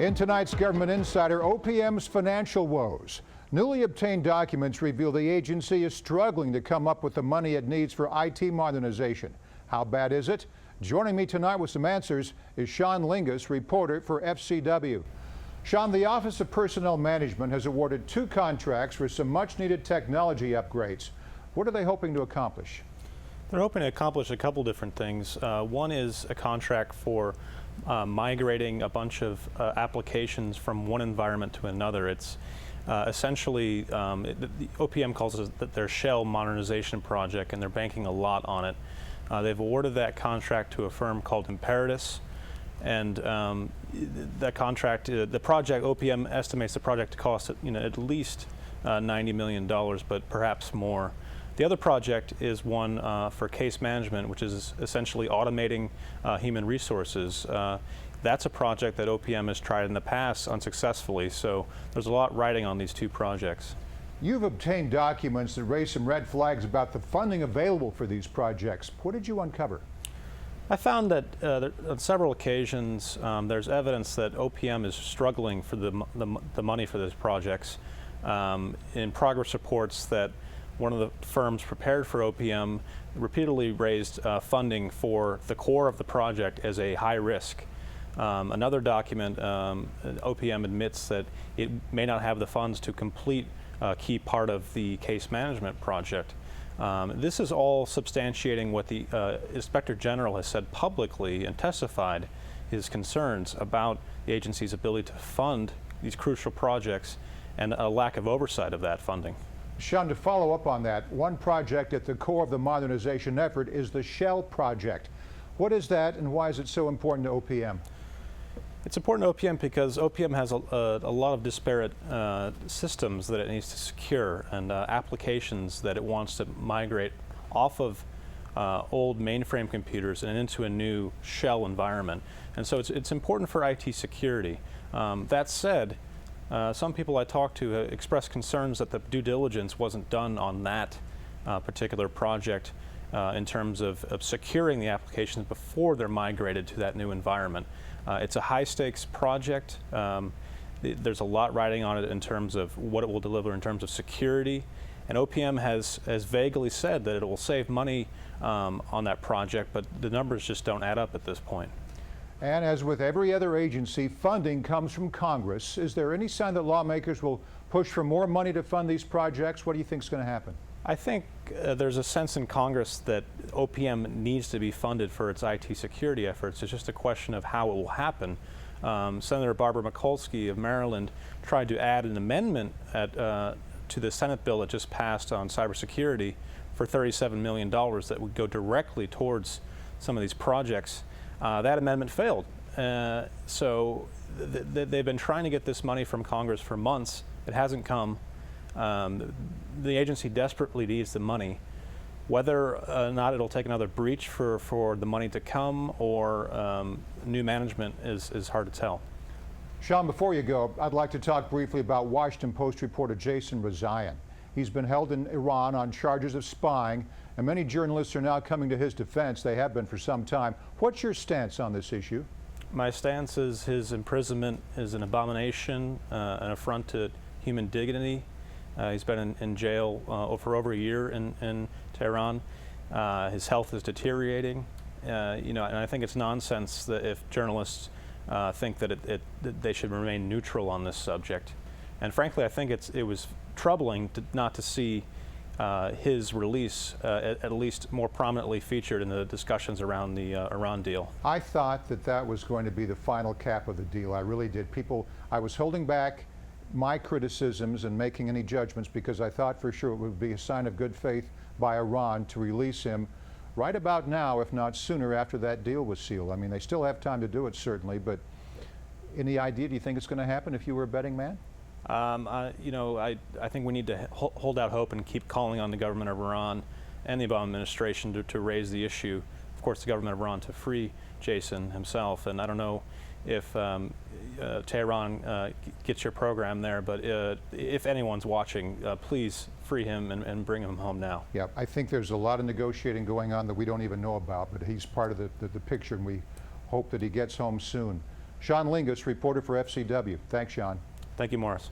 In tonight's Government Insider, OPM's financial woes. Newly obtained documents reveal the agency is struggling to come up with the money it needs for IT modernization. How bad is it? Joining me tonight with some answers is Sean Lyngaas, reporter for FCW. Sean, the Office of Personnel Management has awarded 2 contracts for some much-needed technology upgrades. What are they hoping to accomplish? They're hoping to accomplish a couple different things. One is a contract for migrating a bunch of applications from one environment to another. It's essentially, the OPM calls it their shell modernization project, and they're banking a lot on it. They've awarded that contract to a firm called Imperatus, and that contract, the project, OPM estimates the project to cost at least $90 million, but perhaps more. The other project is one for case management, which is essentially automating human resources. That's a project that OPM has tried in the past unsuccessfully, so there's a lot riding on these 2 projects. You've obtained documents that raise some red flags about the funding available for these projects. What did you uncover? I found that on several occasions there's evidence that OPM is struggling for the money for those projects. In progress reports that one of the firms prepared for OPM repeatedly raised funding for the core of the project as a high risk. Another document, OPM admits that it may not have the funds to complete a key part of the case management project. This is all substantiating what the Inspector General has said publicly and testified his concerns about the agency's ability to fund these crucial projects and a lack of oversight of that funding. Sean, to follow up on that, one project at the core of the modernization effort is the Shell project. What is that, and why is it so important to OPM? It's important to OPM because OPM has a lot of disparate systems that it needs to secure and applications that it wants to migrate off of old mainframe computers and into a new shell environment. And so it's important for IT security. That said, some people I talked to expressed concerns that the due diligence wasn't done on that particular project in terms of securing the applications before they're migrated to that new environment. It's a high-stakes project. There's a lot riding on it in terms of what it will deliver in terms of security. And OPM has vaguely said that it will save money on that project, but the numbers just don't add up at this point. And as with every other agency, funding comes from Congress. Is there any sign that lawmakers will push for more money to fund these projects? What do you think is going to happen? I think there's a sense in Congress that OPM needs to be funded for its IT security efforts. It's just a question of how it will happen. Senator Barbara Mikulski of Maryland tried to add an amendment to the Senate bill that just passed on cybersecurity for $37 million that would go directly towards some of these projects. That amendment failed. So they've been trying to get this money from Congress for months. It hasn't come. The agency desperately needs the money. Whether or not it'll take another breach for the money to come or new management is hard to tell. Sean, before you go, I'd like to talk briefly about Washington Post reporter Jason Rezaian. He's been held in Iran on charges of spying, and many journalists are now coming to his defense. They have been for some time. What's your stance on this issue? My stance is his imprisonment is an abomination, an affront to human dignity. He's been in jail for over a year in Tehran. His health is deteriorating. And I think it's nonsense that if journalists think that they should remain neutral on this subject. And frankly, I think it was troubling not to see his release at least more prominently featured in the discussions around the Iran deal. I thought that was going to be the final cap of the deal. I really did. I was holding back my criticisms and making any judgments because I thought for sure it would be a sign of good faith by Iran to release him right about now, if not sooner, after that deal was sealed. I mean, they still have time to do it, certainly, but any idea, do you think it's going to happen if you were a betting man? I think we need to hold out hope and keep calling on the government of Iran and the Obama administration to raise the issue. Of course, the government of Iran to free Jason himself, and I don't know if Tehran gets your program there, but if anyone's watching, please free him and bring him home now. Yeah, I think there's a lot of negotiating going on that we don't even know about, but he's part of the picture, and we hope that he gets home soon. Sean Lyngaas, reporter for FCW. Thanks, Sean. Thank you, Morris.